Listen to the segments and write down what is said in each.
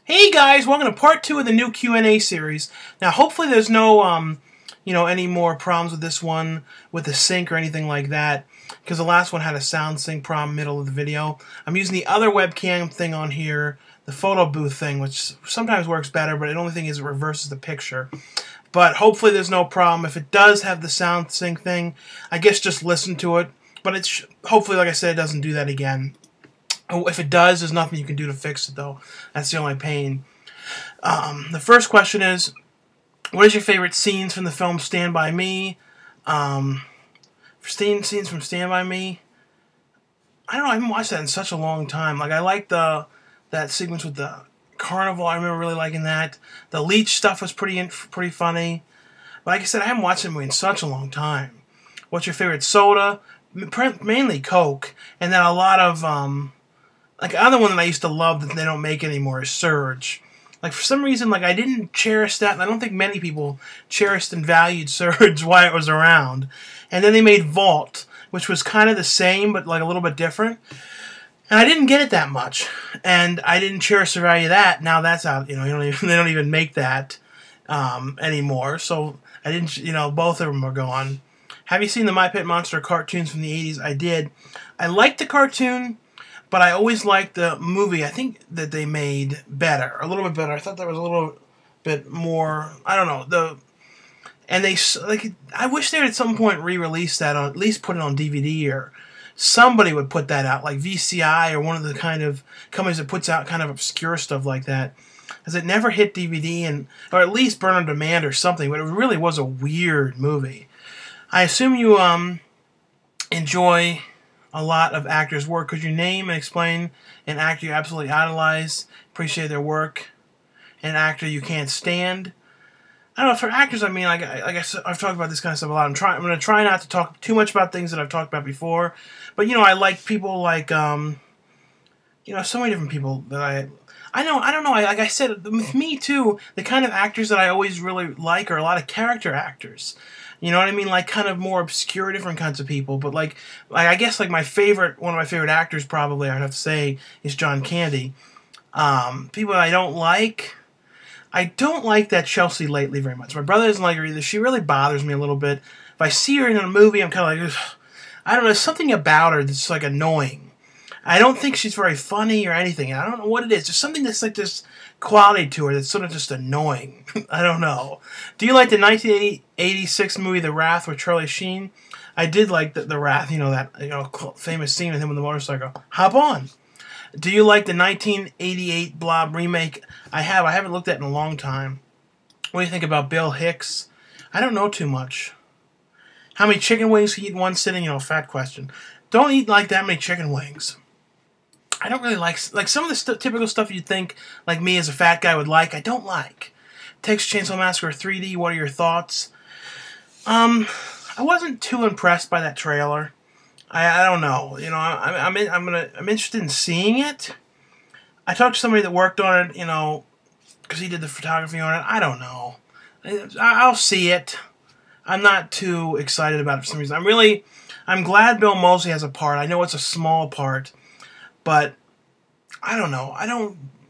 Hey guys, welcome to part 2 of the new Q&A series. Now hopefully there's no any more problems with this one with the sync or anything like that, because the last one had a sound sync problem middle of the video. I'm using the other webcam thing on here, the photo booth thing, which sometimes works better, but the only thing is it reverses the picture. But hopefully there's no problem. If it does have the sound sync thing, I guess just listen to it. But it's hopefully, like I said, it doesn't do that again. If it does, there's nothing you can do to fix it, though. That's the only pain. The first question is, what is your favorite scenes from the film Stand By Me? Scenes from Stand By Me? I don't know, I haven't watched that in such a long time. Like, I like that sequence with the carnival. I remember really liking that. The leech stuff was pretty funny. But like I said, I haven't watched that movie in such a long time. What's your favorite soda? Mainly Coke. And then a lot of, like, the other one that I used to love that they don't make anymore is Surge. Like, for some reason, like, I didn't cherish that, and I don't think many people cherished and valued Surge while it was around. And then they made Vault, which was kind of the same, but, like, a little bit different. And I didn't get it that much. And I didn't cherish the value of that. Now that's out, they don't even make that anymore. So, I didn't, both of them are gone. Have you seen the My Pet Monster cartoons from the 80s? I did. I liked the cartoon, but I always liked the movie. I think that they made better, a little bit better. I thought that was a little bit more, I don't know. I wish they would at some point re-release that, at least put it on DVD, or somebody would put that out, like VCI or one of the kind of companies that puts out kind of obscure stuff like that. Because it never hit DVD, or at least Burn on Demand or something, but it really was a weird movie. I assume you enjoy a lot of actors' work. Could you name and explain an actor you absolutely idolize, appreciate their work, an actor you can't stand? I don't know, for actors, I mean, like I said, I've talked about this kind of stuff a lot. I'm going to try not to talk too much about things that I've talked about before. But, I like people like, so many different people that I don't know, like I said, with me too, the kind of actors that I always really like are a lot of character actors. You know what I mean? Like, kind of more obscure, different kinds of people. But, like I guess, like, one of my favorite actors, probably, I'd have to say, is John Candy. People that I don't like that Chelsea Lately very much. My brother doesn't like her either. She really bothers me a little bit. If I see her in a movie, I'm kind of like, ugh. I don't know, there's something about her that's, like, annoying. I don't think she's very funny or anything. I don't know what it is. There's something that's like this quality to her that's sort of just annoying. I don't know. Do you like the 1986 movie The Wrath with Charlie Sheen? I did like the Wrath, that famous scene with him on the motorcycle. Hop on. Do you like the 1988 Blob remake? I haven't looked at it in a long time. What do you think about Bill Hicks? I don't know too much. How many chicken wings can you eat in one sitting? Fat question. Don't eat like that many chicken wings. I don't really like some of the typical stuff you'd think, like me as a fat guy would like, I don't like. Texas Chainsaw Massacre 3D, what are your thoughts? I wasn't too impressed by that trailer. I don't know. I'm interested in seeing it. I talked to somebody that worked on it, because he did the photography on it. I don't know. I'll see it. I'm not too excited about it for some reason. I'm glad Bill Moseley has a part. I know it's a small part. But I don't know.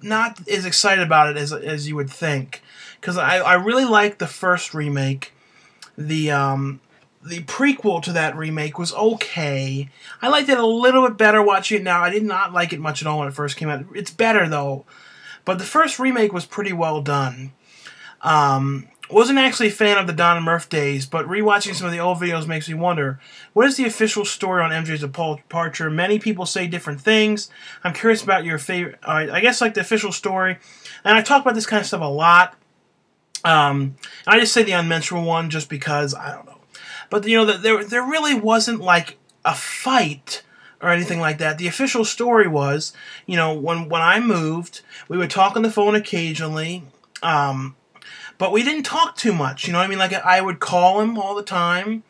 Not as excited about it as you would think, because I really liked the first remake. The prequel to that remake was okay. I liked it a little bit better watching it now. I did not like it much at all when it first came out. It's better though, but the first remake was pretty well done. Wasn't actually a fan of the Don and Murph days, but rewatching some of the old videos makes me wonder, what is the official story on MJ's departure? Many people say different things. I'm curious about your favorite, I guess, like, the official story. And I talk about this kind of stuff a lot. I just say the unmentionable one just because, I don't know. But, there really wasn't, like, a fight or anything like that. The official story was, when I moved, we would talk on the phone occasionally, but we didn't talk too much, Like, I would call him all the time,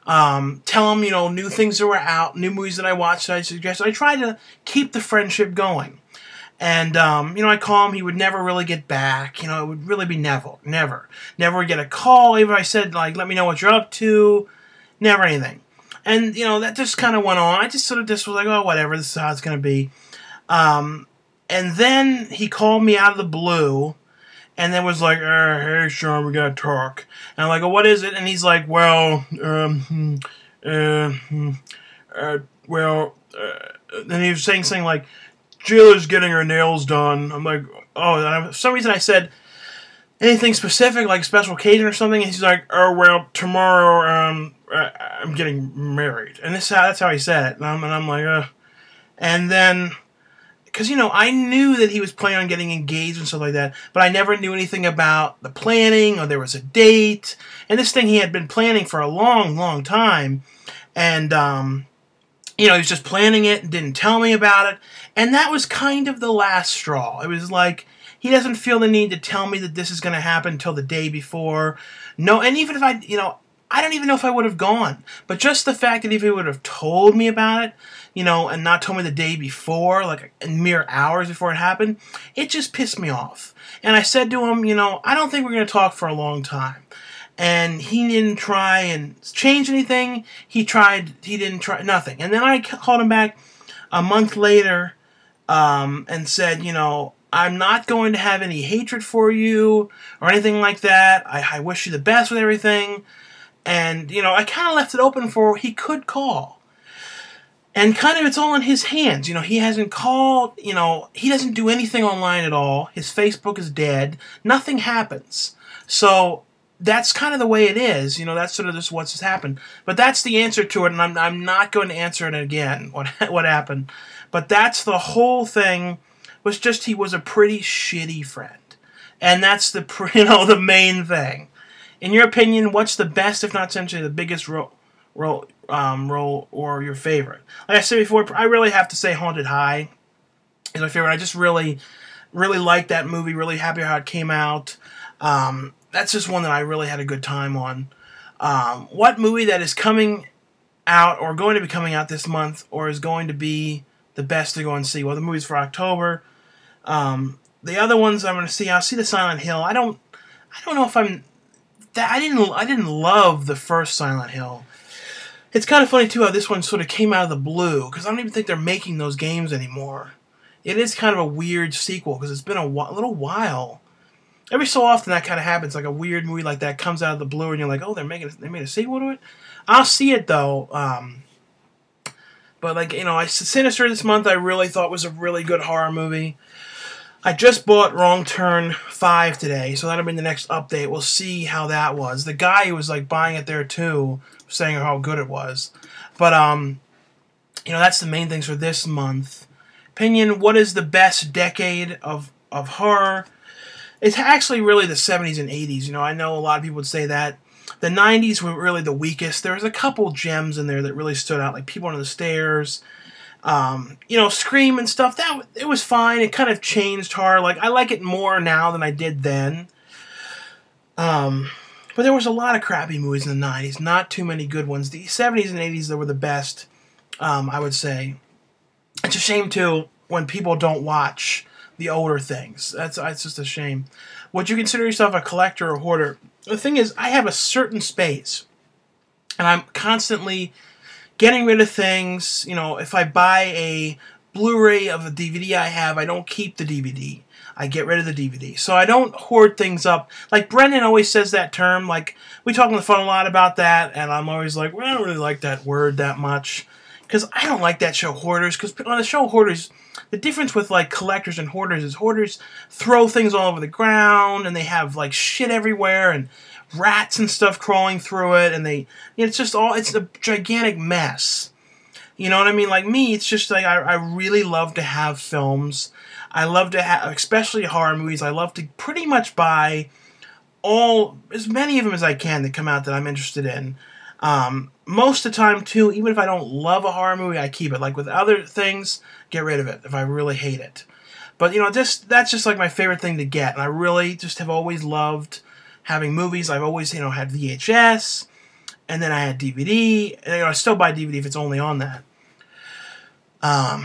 tell him, new things that were out, new movies that I watched that I suggested. I tried to keep the friendship going. And, I'd call him, he would never really get back. It would really be never. Never would get a call, even if I said, like, let me know what you're up to. Never anything. And, that just kind of went on. I just sort of was like, oh, whatever, this is how it's going to be. And then he called me out of the blue, and then was like, hey, Sean, we gotta talk. And I'm like, well, what is it? And he's like, well, then he was saying something like, Jill's getting her nails done. I'm like, oh, and for some reason I said anything specific, like special occasion or something, and he's like, oh, well, tomorrow, I'm getting married. And that's how he said it. And I'm like, and then, because, you know, I knew that he was planning on getting engaged and stuff like that, but I never knew anything about the planning, or there was a date. And this thing he had been planning for a long, long time. And, you know, he was just planning it and didn't tell me about it. And that was kind of the last straw. It was like, he doesn't feel the need to tell me that this is going to happen until the day before. No, and even if I, you know, I don't even know if I would have gone. But just the fact that if he would have told me about it, you know, and not told me the day before, like mere hours before it happened, it just pissed me off. And I said to him, you know, I don't think we're going to talk for a long time. And he didn't try and change anything. He didn't try, nothing. And then I called him back a month later and said, you know, I'm not going to have any hatred for you or anything like that. I wish you the best with everything. And, you know, I kind of left it open for he could call. And kind of it's all in his hands. You know, he hasn't called, you know, he doesn't do anything online at all. His Facebook is dead. Nothing happens. So that's kind of the way it is. You know, that's sort of just what's happened. But that's the answer to it, and I'm not going to answer it again, what happened. But that's the whole thing, was just he was a pretty shitty friend. And that's the, you know, the main thing. In your opinion, what's the best, if not essentially the biggest role or your favorite? Like I said before, I really have to say Haunted High is my favorite. I just really, really liked that movie. Really happy how it came out. That's just one that I really had a good time on. What movie that is coming out or going to be coming out this month or is going to be the best to go and see? Well, the movie's for October. The other ones I'm going to see, I'll see the Silent Hill. I don't know if I'm that I didn't love the first Silent Hill. It's kind of funny too how this one sort of came out of the blue, because I don't even think they're making those games anymore. It is kind of a weird sequel because it's been a little while. Every so often that kind of happens, like a weird movie like that comes out of the blue and you're like, oh, they made a sequel to it. I'll see it though. But like, you know, Sinister this month I really thought was a really good horror movie. I just bought Wrong Turn 5 today, so that'll be the next update. We'll see how that was. The guy who was like buying it there too, saying how good it was. But you know, that's the main things for this month. Opinion: what is the best decade of horror? It's actually really the 70s and 80s. You know, I know a lot of people would say that. The 90s were really the weakest. There was a couple gems in there that really stood out, like People Under the Stairs. You know, Scream and stuff, it was fine. It kind of changed horror. Like, I like it more now than I did then. But there was a lot of crappy movies in the 90s. Not too many good ones. The 70s and 80s, they were the best, I would say. It's a shame, too, when people don't watch the older things. It's just a shame. Would you consider yourself a collector or hoarder? The thing is, I have a certain space, and I'm constantly getting rid of things. You know, if I buy a Blu-ray of a DVD I have, I don't keep the DVD. I get rid of the DVD. So I don't hoard things up. Like Brendan always says that term. Like, we talk on the phone a lot about that, and I'm always like, well, I don't really like that word that much. Because I don't like that show, Hoarders. Because on the show Hoarders, the difference with like collectors and hoarders is hoarders throw things all over the ground, and they have like shit everywhere, and rats and stuff crawling through it, and it's a gigantic mess. You know what I mean? Like me, it's just like I really love to have films. I love to have, especially horror movies, I love to pretty much buy as many of them as I can that come out that I'm interested in. Most of the time, too, even if I don't love a horror movie, I keep it. Like with other things, get rid of it if I really hate it. But, you know, that's just like my favorite thing to get. And I really just have always loved having movies. I've always, you know, had VHS, and then I had DVD, and, you know, I still buy DVD if it's only on that.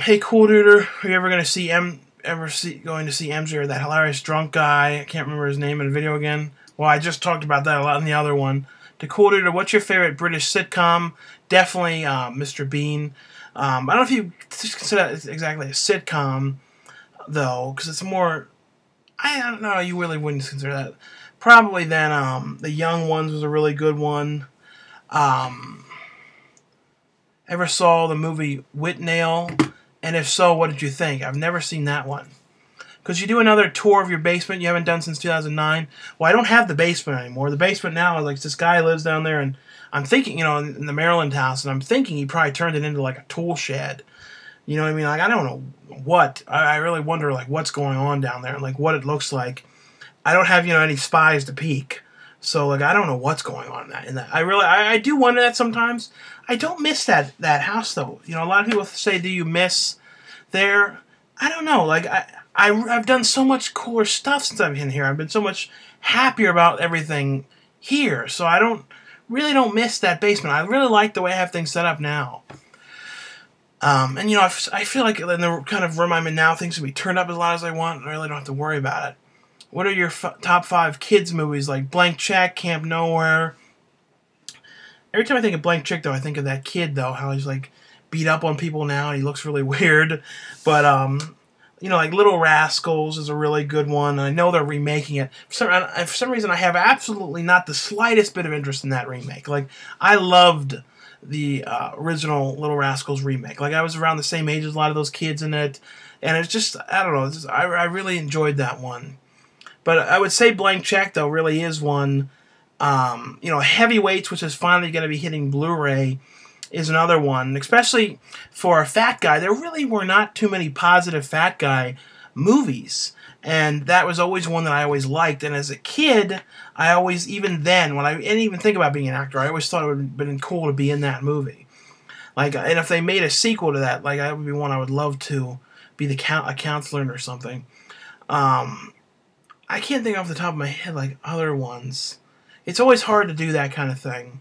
Hey, Cool Duder, are you ever going to see MJ or that hilarious drunk guy? I can't remember his name in the video again. Well, I just talked about that a lot in the other one. To Cool Duder, what's your favorite British sitcom? Definitely Mr. Bean. I don't know if you consider that exactly a sitcom. though, because it's more. I don't know. You really wouldn't consider that. Probably then. The Young Ones was a really good one. Um, Ever saw the movie Whitnail? And if so, what did you think? I've never seen that one. Because you do another tour of your basement you haven't done since 2009. Well, I don't have the basement anymore. The basement now, like, this guy lives down there, and I'm thinking, in the Maryland house, and I'm thinking he probably turned it into, like, a tool shed. You know what I mean? Like, I don't know what. I really wonder, like, what's going on down there and, like, what it looks like. I don't have, any spies to peek. So, like, I don't know what's going on in that. I do wonder that sometimes. I don't miss that house, though. A lot of people say, do you miss there? I don't know. Like, I've done so much cooler stuff since I've been here. I've been so much happier about everything here. So I really don't miss that basement. I really like the way I have things set up now. And I feel like in the kind of room I'm in now, things can be turned up as loud as I want, and I really don't have to worry about it. What are your top 5 kids movies, like Blank Check, Camp Nowhere? Every time I think of Blank Check, though, I think of that kid, though, how he's, like, beat up on people now, and he looks really weird. But, like Little Rascals is a really good one, and I know they're remaking it. For some reason, I have absolutely not the slightest bit of interest in that remake. Like, I loved the original Little Rascals remake. Like, I was around the same age as a lot of those kids in it, and it's just, I don't know, I really enjoyed that one. But I would say Blank Check, though, really is one. Heavyweights, which is finally going to be hitting Blu-ray, is another one. Especially for a fat guy. There really were not too many positive fat guy movies. And that was always one that I always liked. And as a kid, I always, even then, when I didn't even think about being an actor, I always thought it would have been cool to be in that movie. Like, and if they made a sequel to that, like, that would be one I would love to be a counselor or something. I can't think off the top of my head, like, other ones. It's always hard to do that kind of thing.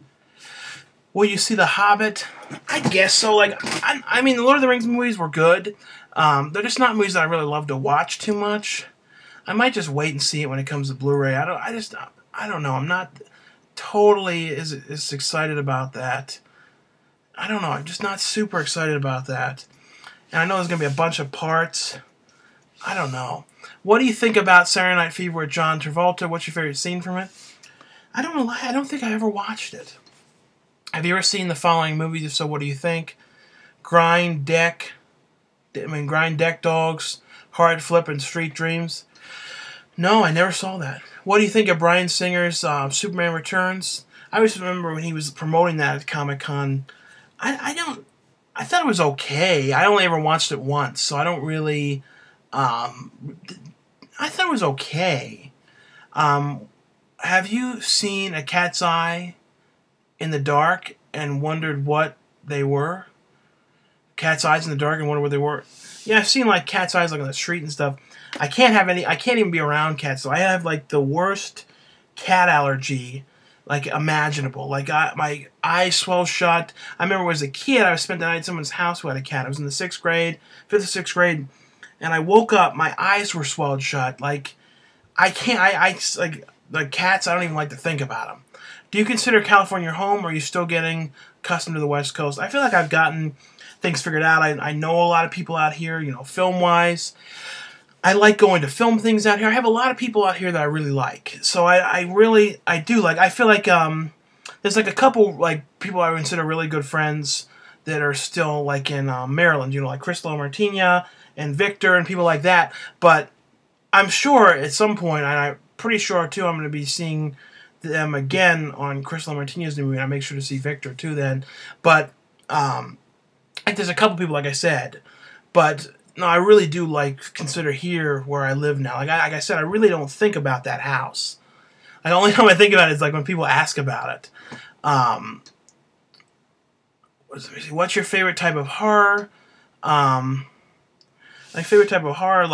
Will you see The Hobbit? I guess so. Like, I mean, the Lord of the Rings movies were good. They're just not movies that I really love to watch too much. I might just wait and see it when it comes to Blu-ray. I don't know. I'm not totally as excited about that. I don't know. I'm just not super excited about that. And I know there's going to be a bunch of parts. I don't know. What do you think about Saturday Night Fever with John Travolta? What's your favorite scene from it? I don't know. I don't think I ever watched it. Have you ever seen the following movies? If so, what do you think? Grind Deck Dogs, Hard Flip, and Street Dreams. No, I never saw that. What do you think of Bryan Singer's Superman Returns? I always remember when he was promoting that at Comic-Con. I thought it was okay. I only ever watched it once, so I don't really... I thought it was okay. Have you seen A Cat's Eye in the Dark and wondered what they were? Cat's Eyes in the Dark and wondered what they were? Yeah, I've seen, like, cat's eyes, like, on the street and stuff. I can't even be around cats, so I have, like, the worst cat allergy, like, imaginable. Like, my eyes swell shut. I remember as a kid, I spent the night at someone's house who had a cat. I was in the 5th or 6th grade, and I woke up, my eyes were swelled shut. Like, I can't, like cats, I don't even like to think about them. Do you consider California your home, or are you still getting accustomed to the West Coast? I feel like I've gotten things figured out. I know a lot of people out here, film-wise. I like going to film things out here. I have a lot of people out here that I really like. So I do like, I feel like there's like a couple like people I consider really good friends that are still like in Maryland, like Crystal Martina and Victor and people like that. But I'm sure at some point, and I'm pretty sure too, I'm going to be seeing them again on Crystal Martina's new movie. I make sure to see Victor too then. But there's a couple people, like I said. But no, I really do consider here where I live now. Like I said, I really don't think about that house. Like, the only time I think about it is like when people ask about it. What's your favorite type of horror? My favorite type of horror,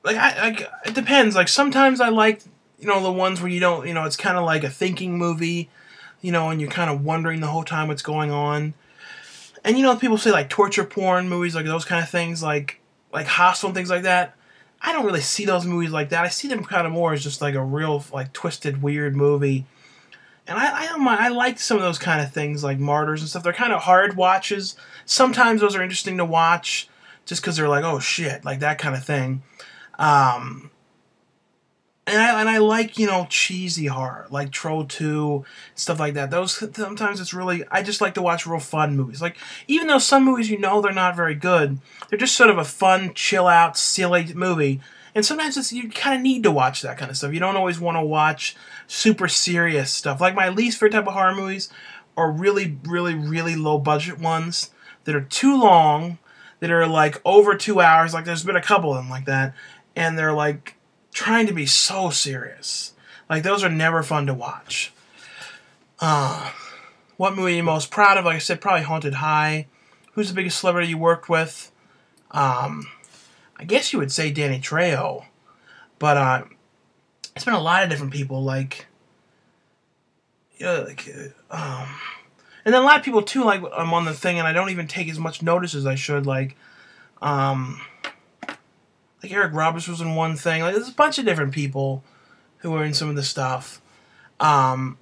it depends. Like, sometimes I like, the ones where you don't, it's kind of like a thinking movie, and you're kind of wondering the whole time what's going on. And, people say, like, torture porn movies, like those kind of things, like Hostel and things like that. I don't really see those movies like that. I see them kind of more as just, like, a real, like, twisted, weird movie. And I don't mind. I like some of those kind of things, like Martyrs and stuff. They're kind of hard watches. Sometimes those are interesting to watch. just because they're like, oh shit, like that kind of thing. Um, and I like, you know, cheesy horror, like Troll 2, stuff like that. Those, sometimes it's really, I just like to watch real fun movies. Like, even though some movies, you know, they're not very good, they're just sort of a fun, chill out, silly movie. And sometimes it's, you kind of need to watch that kind of stuff. You don't always want to watch super serious stuff. Like, my least favorite type of horror movies are really, really, really low budget ones that are too long, that are like over 2 hours. Like, there's been a couple of them like that. And they're like trying to be so serious. Like, those are never fun to watch. What movie are you most proud of? Like I said, probably Haunted High. Who's the biggest celebrity you worked with? I guess you would say Danny Trejo. But it's been a lot of different people. Like, you know, like, and then a lot of people too. Like, I'm on the thing, and I don't even take as much notice as I should. Like Eric Roberts was in one thing. Like, there's a bunch of different people who are in some of the stuff. But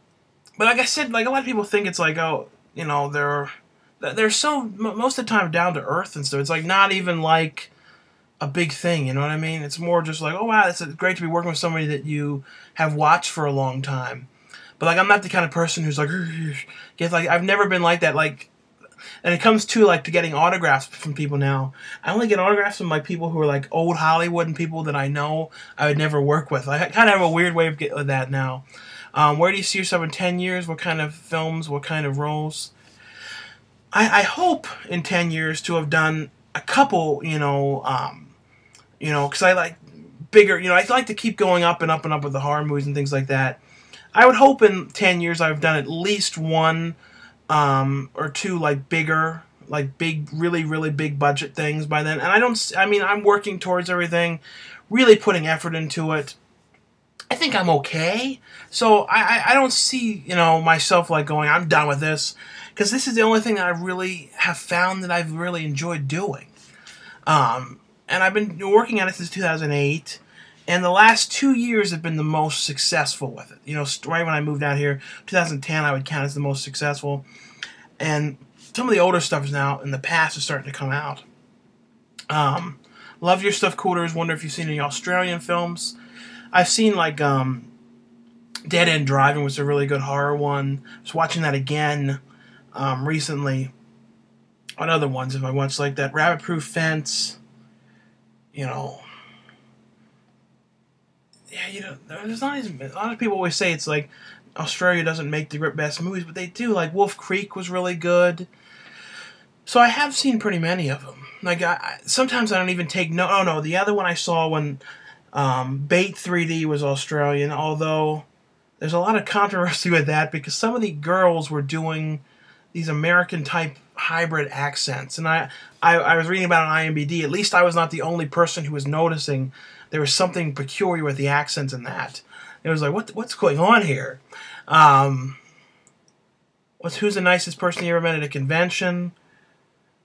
like I said, like, a lot of people think it's like, oh, you know, they're so, most of the time, down to earth and stuff. It's like not even like a big thing, you know what I mean? It's more just like, oh wow, it's great to be working with somebody that you have watched for a long time. But like, I'm not the kind of person who's like, get, like, I've never been like that. Like, and it comes to like to getting autographs from people now. I only get autographs from like people who are like old Hollywood and people that I know I would never work with. I kind of have a weird way of getting with that now. Where do you see yourself in 10 years? What kind of films? What kind of roles? I hope in 10 years to have done a couple, you know, because I like bigger, you know, I like to keep going up and up and up with the horror movies and things like that. I would hope in 10 years I've done at least one or two, like bigger, like big, really, really big budget things by then. And I'm working towards everything, really putting effort into it. I think I'm okay. So I don't see, you know, myself like going, I'm done with this. Because this is the only thing that I really have found that I've really enjoyed doing. And I've been working on it since 2008. And the last 2 years have been the most successful with it. You know, right when I moved out here, 2010, I would count as the most successful. And some of the older stuff is now, in the past, is starting to come out. Love Your Stuff, Coolers. Wonder if you've seen any Australian films. I've seen, like, Dead End Driving was a really good horror one. I was watching that again recently. What other ones have I watched? Like that Rabbit Proof Fence. You know. Yeah, you know, there's not a lot of people always say it's like Australia doesn't make the best movies, but they do. Like Wolf Creek was really good. So I have seen pretty many of them. Like, sometimes I don't even take no. Oh no, the other one I saw when Bait 3D was Australian, although there's a lot of controversy with that because some of the girls were doing these American-type hybrid accents. And I was reading about it on IMDb. At least I was not the only person who was noticing there was something peculiar with the accents in that. It was like, what's going on here? Who's the nicest person you ever met at a convention?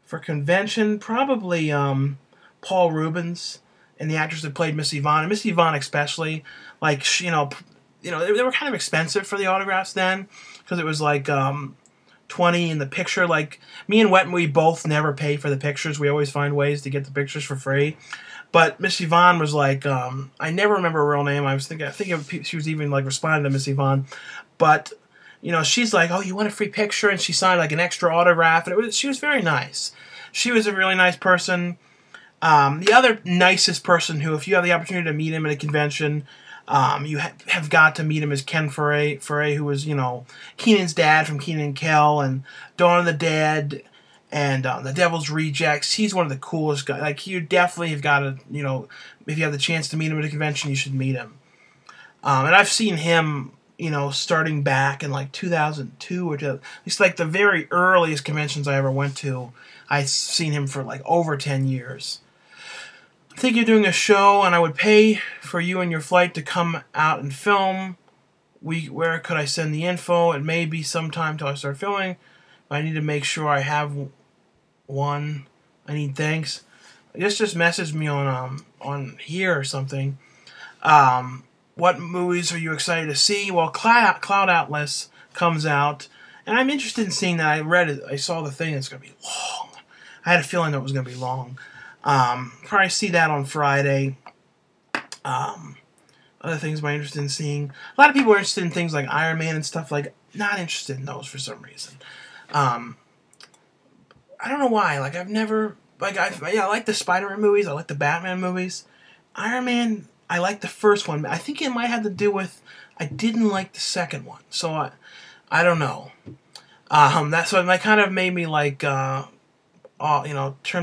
For convention, probably Paul Rubens and the actress that played Miss Yvonne. And Miss Yvonne especially, like, you know, they were kind of expensive for the autographs then because it was like $20 in the picture. Like, me and Wetton, we both never pay for the pictures. We always find ways to get the pictures for free. But Miss Yvonne was like, I never remember her real name. I think she was even like responding to Miss Yvonne. But, you know, she's like, oh, you want a free picture? And she signed like an extra autograph. And she was very nice. She was a really nice person. The other nicest person who, if you have the opportunity to meet him at a convention, you have got to meet him is Ken Foray, who was, you know, Keenan's dad from Kenan and Kel and Dawn of the Dead and The Devil's Rejects. He's one of the coolest guys. Like, you definitely have got to, you know, if you have the chance to meet him at a convention, you should meet him. And I've seen him, you know, starting back in like 2002 or at least like the very earliest conventions I ever went to. I've seen him for like over 10 years. I think you're doing a show, and I would pay for you and your flight to come out and film. Where could I send the info? It may be sometime till I start filming. I need to make sure I have one. I need thanks. Just message me on here or something. What movies are you excited to see? Well, Cloud Atlas comes out, and I'm interested in seeing that. I read it. I saw the thing. It's going to be long. I had a feeling that it was going to be long. Probably see that on Friday. Other things I'm interested in seeing. A lot of people are interested in things like Iron Man and stuff. Like, not interested in those for some reason. I don't know why. Like, I've never... Like, I like the Spider-Man movies. I like the Batman movies. Iron Man, I like the first one. I think it might have to do with... I didn't like the second one. So, I don't know. That's what that kind of made me, like, turn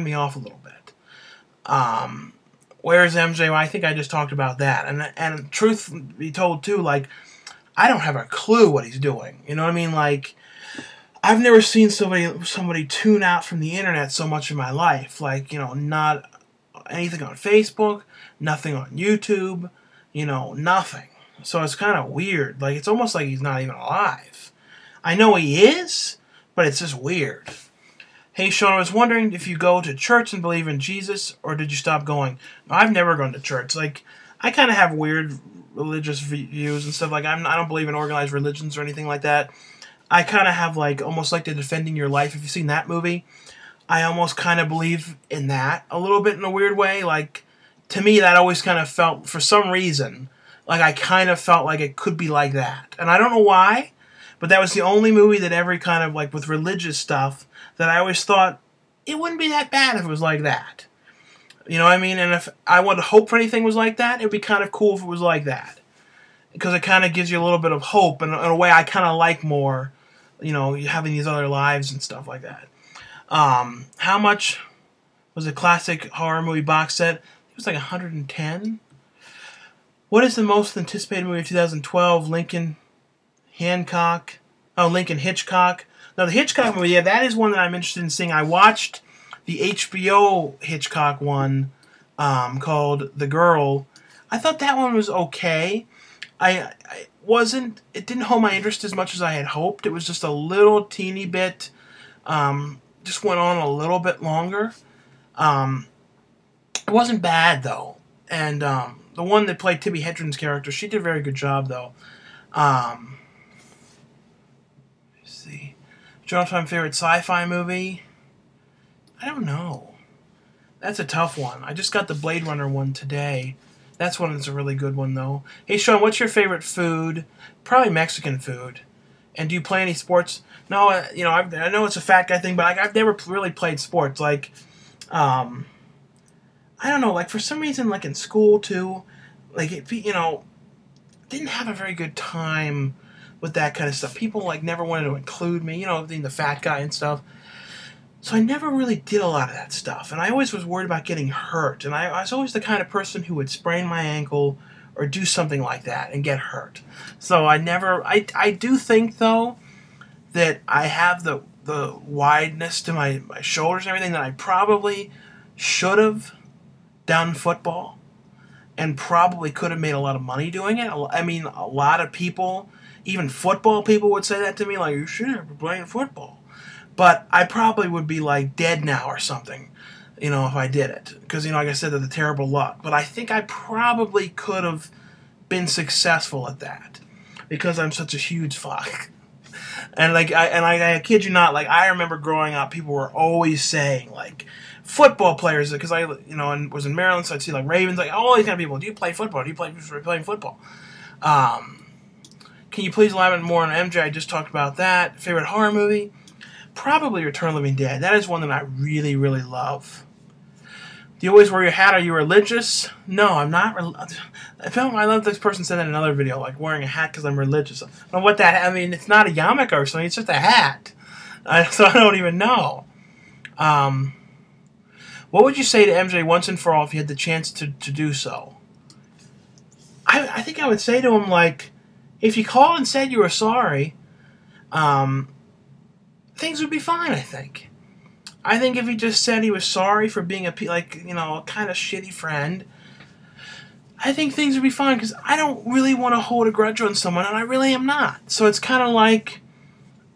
me off a little bit. Where's MJ? Well, I think I just talked about that. And truth be told, too, like, I don't have a clue what he's doing. You know what I mean? Like, I've never seen somebody tune out from the internet so much in my life. Like, not anything on Facebook, nothing on YouTube, nothing. So it's kind of weird. Like, it's almost like he's not even alive. I know he is, but it's just weird. Hey, Sean, I was wondering if you go to church and believe in Jesus, or did you stop going? No, I've never gone to church. Like, I kind of have weird religious views and stuff. Like, I don't believe in organized religions or anything like that. I kind of have, like, almost like the Defending Your Life. If you've seen that movie, I almost kind of believe in that a little bit in a weird way. Like, to me, that always kind of felt, for some reason, like I kind of felt like it could be like that. And I don't know why, but that was the only movie that ever kind of, like, with religious stuff, that I always thought it wouldn't be that bad if it was like that. You know what I mean? And if I wanted to hope for anything was like that, it would be kind of cool if it was like that. Because it kind of gives you a little bit of hope, and in a way I kind of like more, having these other lives and stuff like that. How much was a classic horror movie box set? It was like $110. What is the most anticipated movie of 2012? Lincoln Hitchcock. Now, the Hitchcock movie, yeah, that is one that I'm interested in seeing. I watched the HBO Hitchcock one called The Girl. I thought that one was okay. It didn't hold my interest as much as I had hoped. It was just a little teeny bit, just went on a little bit longer. It wasn't bad, though. And the one that played Tippi Hedren's character, she did a very good job, though. Let's see. All-time favorite sci-fi movie? I don't know. That's a tough one. I just got the Blade Runner one today. That's one that's a really good one, though. Hey, Sean, what's your favorite food? Probably Mexican food. And do you play any sports? No, I know it's a fat guy thing, but I've never really played sports. Like, I don't know. Like, for some reason, like in school too, like didn't have a very good time with that kind of stuff. People like never wanted to include me, being the fat guy and stuff. So I never really did a lot of that stuff, and I always was worried about getting hurt. And I was always the kind of person who would sprain my ankle or do something like that and get hurt. So I do think, though, that I have the wideness to my shoulders and everything that I probably should have done football and probably could have made a lot of money doing it. I mean, a lot of people, even football people, would say that to me, like, you should have been playing football. But I probably would be, like, dead now or something, if I did it. Because, like I said, the terrible luck. But I think I probably could have been successful at that. Because I'm such a huge fuck. And, I kid you not, like, I remember growing up, people were always saying, like, football players, because I, and was in Maryland, so I'd see, like, Ravens, like, all these kind of people, do you play football? Do you play football? Can you please elaborate more on MJ? I just talked about that. Favorite horror movie? Probably Return of the Living Dead. That is one that I really, really love. Do you always wear your hat? Are you religious? No, I'm not. I love this person said in another video, like wearing a hat because I'm religious. I don't know what that. I mean, it's not a yarmulke or something. It's just a hat. So I don't even know. What would you say to MJ once and for all if you had the chance to do so? I think I would say to him, like, if you called and said you were sorry, things would be fine, I think. I think if he just said he was sorry for being a kind of shitty friend, I think things would be fine, because I don't really want to hold a grudge on someone, and I really am not. So it's kind of like,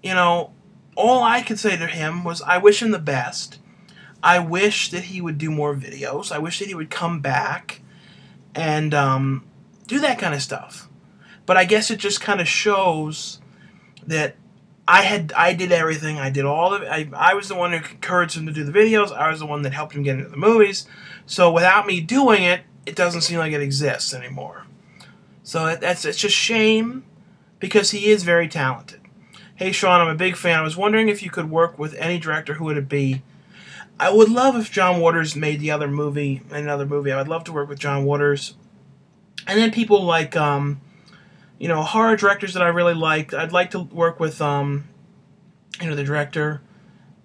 all I could say to him was, I wish him the best. I wish that he would do more videos. I wish that he would come back and do that kind of stuff. But I guess it just kind of shows that I did everything. I did all of it. I was the one who encouraged him to do the videos. I was the one that helped him get into the movies. So without me doing it, it doesn't seem like it exists anymore. So it's just shame, because he is very talented. Hey Sean, I'm a big fan. I was wondering if you could work with any director, who would it be? I would love if John Waters made another movie. I would love to work with John Waters. And then people like, you know, horror directors that I really like. I'd like to work with, you know, the director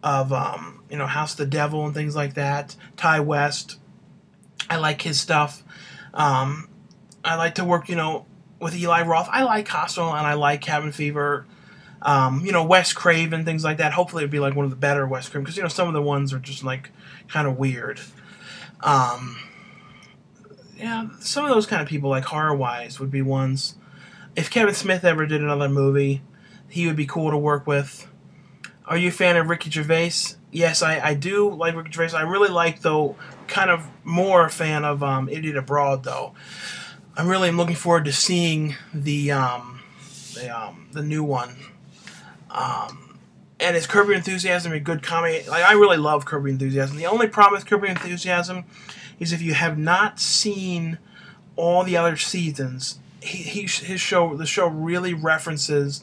of, you know, House of the Devil and things like that. Ty West. I like his stuff. I like to work, you know, with Eli Roth. I like Hostel and I like Cabin Fever. You know, Wes Craven, things like that. Hopefully it'd be like one of the better Wes Craven, because, you know, some of the ones are just like kind of weird. Yeah, some of those kind of people, like horror-wise, would be ones. If Kevin Smith ever did another movie, he would be cool to work with. Are you a fan of Ricky Gervais? Yes, I do like Ricky Gervais. I really like, though, kind of more a fan of Idiot Abroad, though. I really am looking forward to seeing the new one. And is Curb Your Enthusiasm a good comedy? Like, I really love Curb Your Enthusiasm. The only problem with Curb Your Enthusiasm is if you have not seen all the other seasons, the show really references,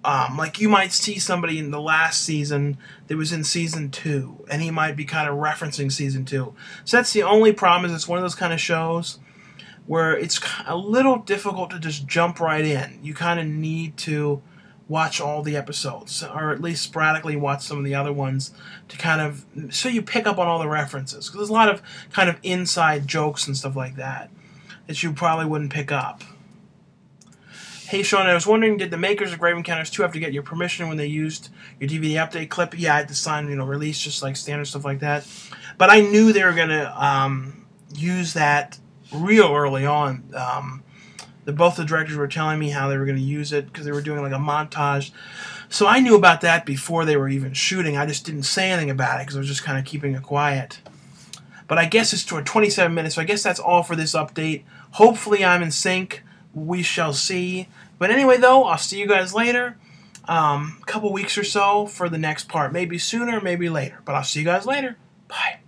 like you might see somebody in the last season that was in season 2, and he might be kind of referencing season 2. So that's the only problem, is it's one of those kind of shows where it's a little difficult to just jump right in. You kind of need to watch all the episodes, or at least sporadically watch some of the other ones, to kind of, so you pick up on all the references, because there's a lot of kind of inside jokes and stuff like that you probably wouldn't pick up. Hey Sean, I was wondering, did the makers of Grave Encounters 2 have to get your permission when they used your DVD update clip? Yeah, I had to sign, you know, release, just like standard stuff like that. But I knew they were going to use that real early on. Both the directors were telling me how they were going to use it, because they were doing like a montage. So I knew about that before they were even shooting. I just didn't say anything about it, because I was just kind of keeping it quiet. But I guess it's 27 minutes, so I guess that's all for this update. Hopefully I'm in sync. We shall see. But anyway, though, I'll see you guys later. A couple weeks or so for the next part. Maybe sooner, maybe later. But I'll see you guys later. Bye.